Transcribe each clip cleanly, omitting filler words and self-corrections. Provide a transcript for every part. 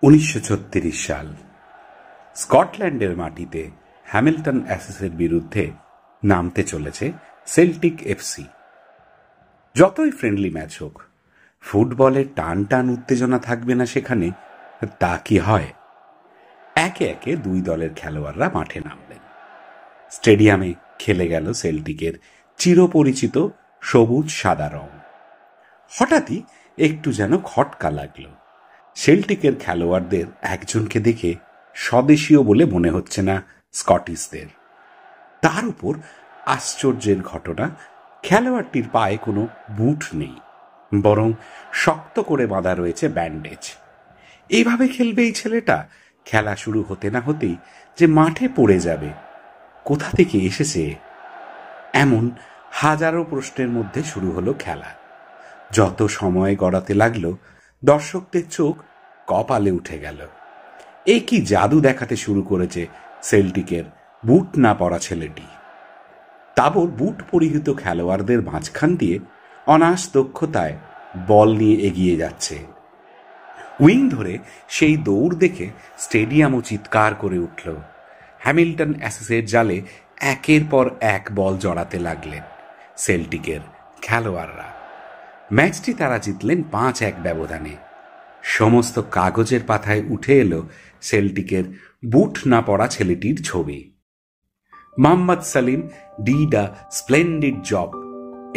1936 সাল স্কটল্যান্ডের মাটিতে হ্যামিল্টন অ্যাসেসের বিরুদ্ধে নামতে চলেছে সেল্টিক এফসি। যতই ফ্রেন্ডলি ম্যাচ হোক, ফুটবলের টান টান উত্তেজনা থাকবে না সেখানে, তা কি হয়? একে একে দুই দলের খেলোয়াড়রা মাঠে নামলেন। স্টেডিয়ামে খেলে গেল সেল্টিকের চিরপরিচিত সবুজ সাদা রং। হঠাৎই একটু যেন খটকা লাগল। সেল্টিকের খেলোয়াড়দের একজনকে দেখে স্বদেশীয় বলে মনে হচ্ছে না স্কটিশদের। তার উপর আশ্চর্যের ঘটনা, খেলোয়াড়টির পায়ে কোনো বুট নেই, বরং শক্ত করে বাঁধা রয়েছে ব্যান্ডেজ। এইভাবে খেলবে এই ছেলেটা? খেলা শুরু হতে না হতেই যে মাঠে পড়ে যাবে। কোথা থেকে এসেছে? এমন হাজারো প্রশ্নের মধ্যে শুরু হলো খেলা। যত সময় গড়াতে লাগলো, দর্শকদের চোখ কপালে উঠে গেল। এ কি জাদু দেখাতে শুরু করেছে সেল্টিকের বুট না পরা ছেলেটি। তারপর বুট পরিহিত খেলোয়াড়দের মাঝখান দিয়ে অনায়াস দক্ষতায় বল নিয়ে এগিয়ে যাচ্ছে। উইং ধরে সেই দৌড় দেখে স্টেডিয়ামও চিৎকার করে উঠল। হ্যামিল্টন অ্যাসেসের জালে একের পর এক বল জড়াতে লাগলেন সেল্টিকের খেলোয়াড়রা। ম্যাচটি তারা জিতলেন 5-1 ব্যবধানে। সমস্ত কাগজের পাতায় উঠে এলো সেল্টিকের বুট না পড়া ছেলেটির ছবি। Mohammad Salim did a splendid job,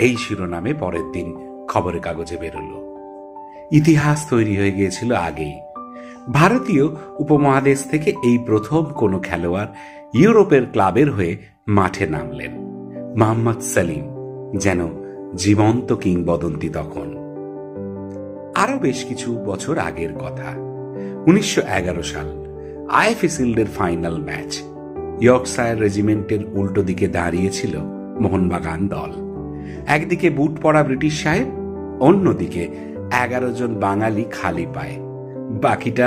এই শিরোনামে পরের দিন খবরের কাগজে বেরোল। ইতিহাস তৈরি হয়ে গিয়েছিল আগেই। ভারতীয় উপমহাদেশ থেকে এই প্রথম কোনো খেলোয়াড় ইউরোপের ক্লাবের হয়ে মাঠে নামলেন। মোহাম্মদ সালিম যেন জীবন্ত কিংবদন্তি তখন। আরো বেশ কিছু বছর আগের কথা, 1911 সাল, আইএফএ শিল্ডের ফাইনাল ম্যাচ। ইয়র্কশায়ার রেজিমেন্টের উল্টো দিকে দাঁড়িয়েছিল মোহনবাগান দল। একদিকে বুট পরা ব্রিটিশ সাহেব, অন্যদিকে 11 জন বাঙালি খালি পায়ে। বাকিটা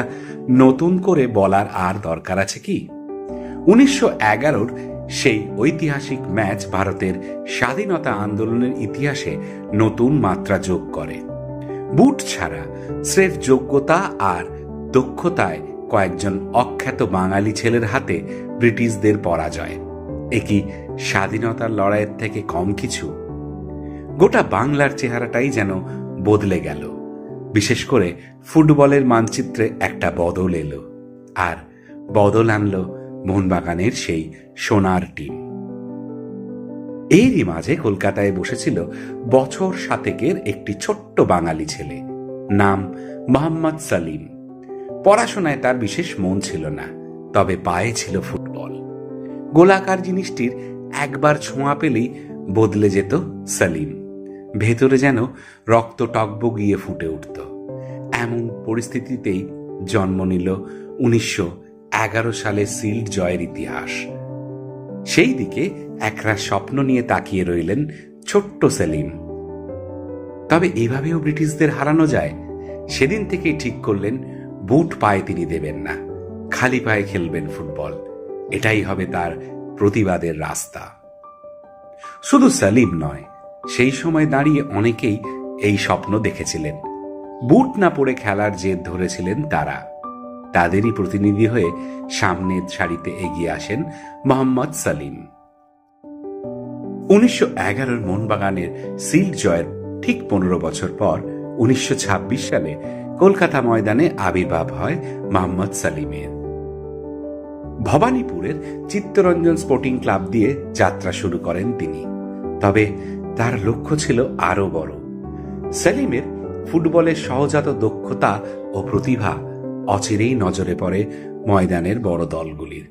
নতুন করে বলার আর দরকার আছে কি? 1911 সেই ঐতিহাসিক ম্যাচ ভারতের স্বাধীনতা আন্দোলনের ইতিহাসে নতুন মাত্রা যোগ করে। বুট ছাড়া স্রেফ যোগ্যতা আর দক্ষতায় কয়েকজন অখ্যাত বাঙালি ছেলের হাতে ব্রিটিশদের পরাজয়, এ কি স্বাধীনতার লড়াইয়ের থেকে কম কিছু? গোটা বাংলার চেহারাটাই যেন বদলে গেল। বিশেষ করে ফুটবলের মানচিত্রে একটা বদল এলো, আর বদল আনলো মোহনবাগানের সেই সোনার টিম। এরই মাঝে কলকাতায় বসেছিল বছর 7 একটি ছোট্ট বাঙালি ছেলে, নাম মোহাম্মদ সালিম। পড়াশোনায় তার বিশেষ মন ছিল না, তবে পায়ে ছিল ফুটবল। গোলাকার জিনিসটির একবার ছোঁয়া পেলেই বদলে যেত সালিম। ভেতরে যেন রক্ত টকবগিয়ে ফুটে উঠত। এমন পরিস্থিতিতেই জন্ম নিল 1911 সালে শিল্ড জয়ের ইতিহাস। সেই দিকে একরাশ স্বপ্ন নিয়ে তাকিয়ে রইলেন ছোট্ট সেলিম। তবে এভাবেও ব্রিটিশদের হারানো যায়? সেদিন থেকেই ঠিক করলেন বুট পায়ে তিনি দেবেন না, খালি পায়ে খেলবেন ফুটবল। এটাই হবে তার প্রতিবাদের রাস্তা। শুধু সালিম নয়, সেই সময় দাঁড়িয়ে অনেকেই এই স্বপ্ন দেখেছিলেন। বুট না পরে খেলার জেদ ধরেছিলেন তারা। তাদেরই প্রতিনিধি হয়ে সামনের সারিতে এগিয়ে আসেন মোহাম্মদ সালিম। 1911 মোহনবাগানের শিল্ড জয়ের ঠিক 15 বছর পর 1926 সালে কলকাতা ময়দানে আবির্ভাব হয় মোহাম্মদ সালিমের। ভবানীপুরের চিত্তরঞ্জন স্পোর্টিং ক্লাব দিয়ে যাত্রা শুরু করেন তিনি। তবে তার লক্ষ্য ছিল আরো বড়। সালিমের ফুটবলের সহজাত দক্ষতা ও প্রতিভা অচিরেই নজরে পড়ে ময়দানের বড় দলগুলির।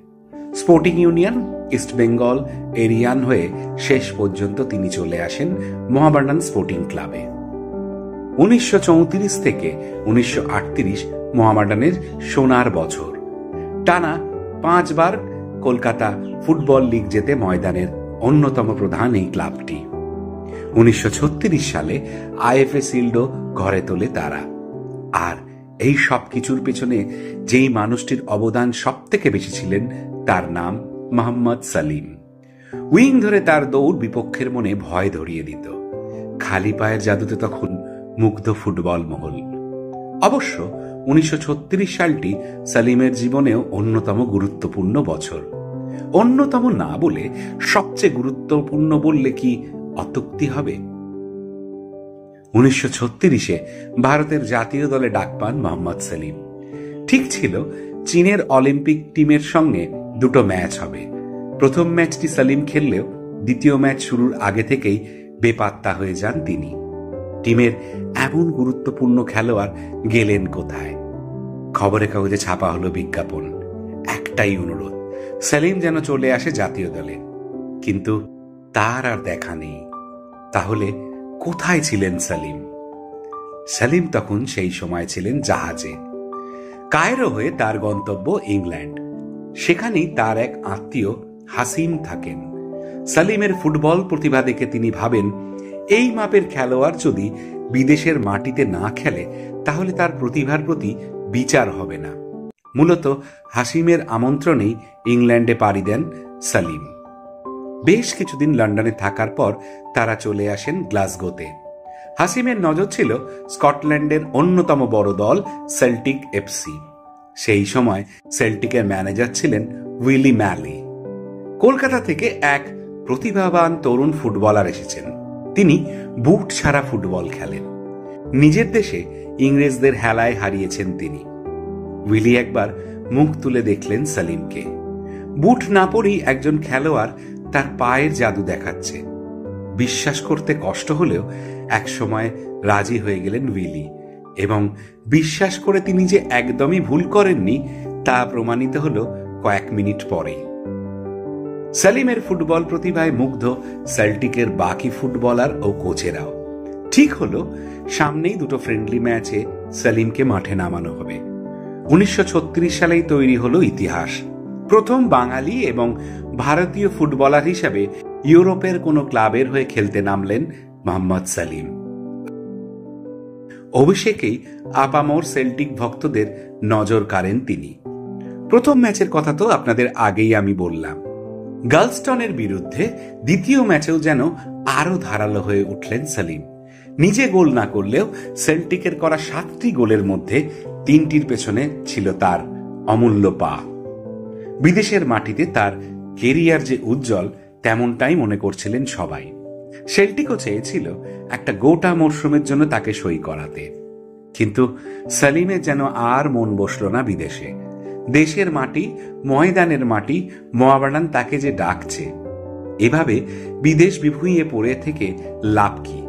স্পোর্টিং ইউনিয়ন, ইস্টবেঙ্গল, এরিয়ান হয়ে শেষ পর্যন্ত তিনি চলে আসেন মোহামেডান স্পোর্টিং ক্লাবে। 1934 থেকে 1938 মোহামেডানের সোনার বছর। টানা 5 বার কলকাতা ফুটবল লিগ জেতে ময়দানের অন্যতম প্রধান এই ক্লাবটি। 1936 সালে আইএফএ শিল্ডও ঘরে তোলে তারা। আর এই সব কিছুর পেছনে যেই মানুষটির অবদান সব থেকে বেশি ছিলেন, তার নাম মোহাম্মদ সালিম। উইং ধরে তার দৌড় বিপক্ষের মনে ভয় ধরিয়ে দিত। খালি পায়ের জাদুতে তখন মুগ্ধ ফুটবল মহল। অবশ্য 1936 সালটি সালিমের জীবনেও অন্যতম গুরুত্বপূর্ণ বছর। অন্যতম না বলে সবচেয়ে গুরুত্বপূর্ণ বললে কি অত্যুক্তি হবে? 1936-এ ভারতের জাতীয় দলে ডাক পান মোহাম্মদ সেলিম। ঠিক ছিল চীনের অলিম্পিক টিমের সঙ্গে দুটো ম্যাচ হবে। প্রথম ম্যাচটি সালিম খেললেও দ্বিতীয় ম্যাচ শুরুর আগে থেকেই বেপাত্তা হয়ে যান তিনি। টিমের এমন গুরুত্বপূর্ণ খেলোয়াড় গেলেন কোথায়? খবরের কাগজে ছাপা হলো বিজ্ঞাপন, একটাই অনুরোধ, সালিম যেন চলে আসে জাতীয় দলে। কিন্তু তার আর দেখা নেই। তাহলে কোথায় ছিলেন সালিম? সালিম তখন সেই সময় ছিলেন জাহাজে। কায়রো হয়ে তার গন্তব্য ইংল্যান্ড। সেখানেই তার এক আত্মীয় হাসিম থাকেন। সালিমের ফুটবল প্রতিভা দেখে তিনি ভাবেন, এই মাপের খেলোয়াড় যদি বিদেশের মাটিতে না খেলে তাহলে তার প্রতিভার প্রতি বিচার হবে না। মূলত হাসিমের আমন্ত্রণেই ইংল্যান্ডে পাড়ি দেন সালিম। বেশ কিছুদিন লন্ডনে থাকার পর তারা চলে আসেন গ্লাসগোতে। হাসিমের নজর ছিল স্কটল্যান্ডের অন্যতম বড় দল সেল্টিক এফসি। সেই সময় সেল্টিকের ম্যানেজার ছিলেন উইলি ম্যালি। কলকাতা থেকে এক প্রতিভাবান তরুণ ফুটবলার এসেছেন। তিনি বুট ছাড়া ফুটবল খেলেন। নিজের দেশে ইংরেজদের হেলায় হারিয়েছেন তিনি। উইলি একবার মুখ তুলে দেখলেন সালিমকে। বুট না পরেই একজন খেলোয়াড় তার পায়ের জাদু দেখাচ্ছে। বিশ্বাস করতে কষ্ট হলেও একসময় রাজি হয়ে গেলেন উইলি, এবং বিশ্বাস করে তিনি যে একদমই ভুল করেননি তা প্রমাণিত হল কয়েক মিনিট পরেই। সালিমের ফুটবল প্রতিভায় মুগ্ধ সেল্টিকের বাকি ফুটবলার ও কোচেরাও। ঠিক হলো সামনেই দুটো ফ্রেন্ডলি ম্যাচে সালিমকে মাঠে নামানো হবে। 1936 সালেই তৈরি হলো ইতিহাস। প্রথম বাঙালি এবং ভারতীয় ফুটবলার হিসাবে ইউরোপের কোনো ক্লাবের হয়ে খেলতে নামলেন মোহাম্মদ সালিম। অভিষেকেই আপামর সেল্টিক ভক্তদের নজর কাড়েন তিনি। প্রথম ম্যাচের কথা তো আপনাদের আগেই আমি বললাম। গার্লস্টনের বিরুদ্ধে দ্বিতীয় ম্যাচেও যেন আরো ধারালো হয়ে উঠলেন সালিম। নিজে গোল না করলেও সেল্টিকের করা 7টি গোলের মধ্যে 3টির পেছনে ছিল তার অমূল্য পা। বিদেশের মাটিতে তার কেরিয়ার যে উজ্জ্বল তেমনটাই মনে করছিলেন সবাই। সেল্টিকও চেয়েছিল একটা গোটা মরশুমের জন্য তাকে সই করাতে, কিন্তু সালিমের যেন আর মন বসল না বিদেশে। দেশের মাটি, ময়দানের মাটি, মোহামেডান তাকে যে ডাকছে। এভাবে বিদেশ বিভুঁইয়ে পড়ে থেকে লাভ কি?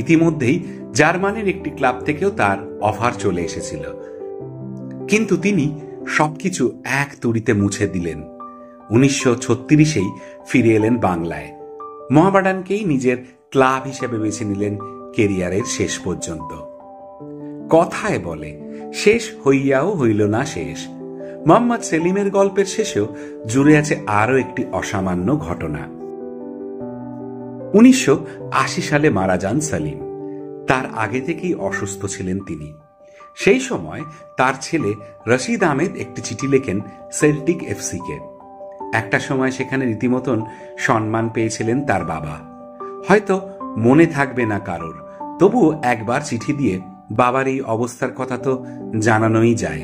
ইতিমধ্যেই জার্মানির একটি ক্লাব থেকেও তার অফার চলে এসেছিল, কিন্তু তিনি সবকিছু এক তুড়িতে মুছে দিলেন। 1936-এই ফিরে এলেন বাংলায়। মোহামেডানকেই নিজের ক্লাব হিসেবে বেছে নিলেন কেরিয়ারের শেষ পর্যন্ত। কথায় বলে, শেষ হইয়াও হইল না শেষ। মোহাম্মদ সেলিমের গল্পের শেষেও জুড়ে আছে আরো একটি অসামান্য ঘটনা। 1980 সালে মারা যান সালিম। তার আগে থেকেই অসুস্থ ছিলেন তিনি। সেই সময় তার ছেলে রশিদ আহমেদ একটি চিঠি লেখেন সেল্টিক এফসিকে। একটা সময় সেখানে রীতিমতন সম্মান পেয়েছিলেন তার বাবা। হয়তো মনে থাকবে না কারোর, তবুও একবার চিঠি দিয়ে বাবার এই অবস্থার কথা তো জানানোই যায়।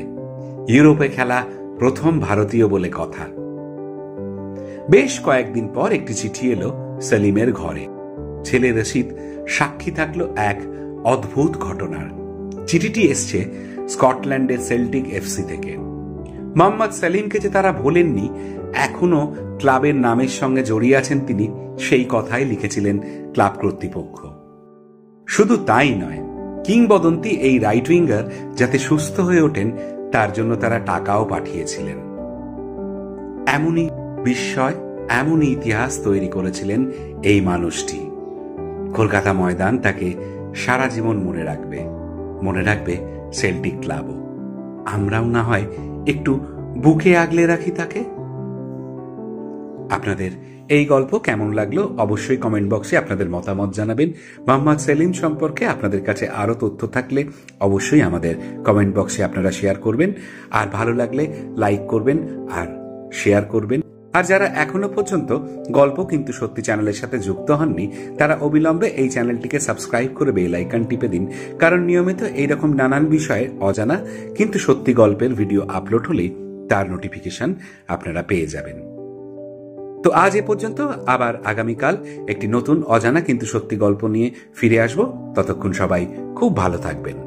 ইউরোপে খেলা প্রথম ভারতীয় বলে কথা। বেশ কয়েকদিন পর একটি চিঠি এলো সেলিমের ঘরে। ছেলে রশিদ সাক্ষী থাকলো এক অদ্ভুত ঘটনার। চিঠিটি এসছে স্কটল্যান্ডের সেল্টিক এফসি থেকে। মোহাম্মদ সেলিমকে যে তারা ভোলেননি, এখনো ক্লাবের নামের সঙ্গে জড়িয়ে আছেন তিনি, সেই কথাই লিখেছিলেন ক্লাব কর্তৃপক্ষ। শুধু তাই নয়, কিংবদন্তি এই রাইট উইঙ্গার যাতে সুস্থ হয়ে ওঠেন তার জন্য তারা টাকাও পাঠিয়েছিলেন। এমনই বিস্ময়, এমনই ইতিহাস তৈরি করেছিলেন এই মানুষটি। কলকাতা ময়দান তাকে সারা জীবন মনে রাখবে সেল্টিক ক্লাবও। আমরাও না হয় একটু বুকে আগলে রাখি তাকে। আপনাদের এই গল্প কেমন লাগলো অবশ্যই কমেন্ট বক্সে আপনাদের মতামত জানাবেন। মোহাম্মদ সেলিম সম্পর্কে আপনাদের কাছে আরো তথ্য থাকলে অবশ্যই আমাদের কমেন্ট বক্সে আপনারা শেয়ার করবেন। আর ভালো লাগলে লাইক করবেন আর শেয়ার করবেন। আর যারা এখনো পর্যন্ত গল্প কিন্তু সত্যি চ্যানেলের সাথে যুক্ত হননি, তারা অবিলম্বে এই চ্যানেলটিকে সাবস্ক্রাইব করে বেল আইকন টিপে দিন, কারণ নিয়মিত এইরকম নানান বিষয়ে অজানা কিন্তু সত্যি গল্পের ভিডিও আপলোড হলেই তার নোটিফিকেশন আপনারা পেয়ে যাবেন। তো আজ এ পর্যন্ত, আবার আগামীকাল একটি নতুন অজানা কিন্তু সত্যি গল্প নিয়ে ফিরে আসব। ততক্ষণ সবাই খুব ভালো থাকবেন।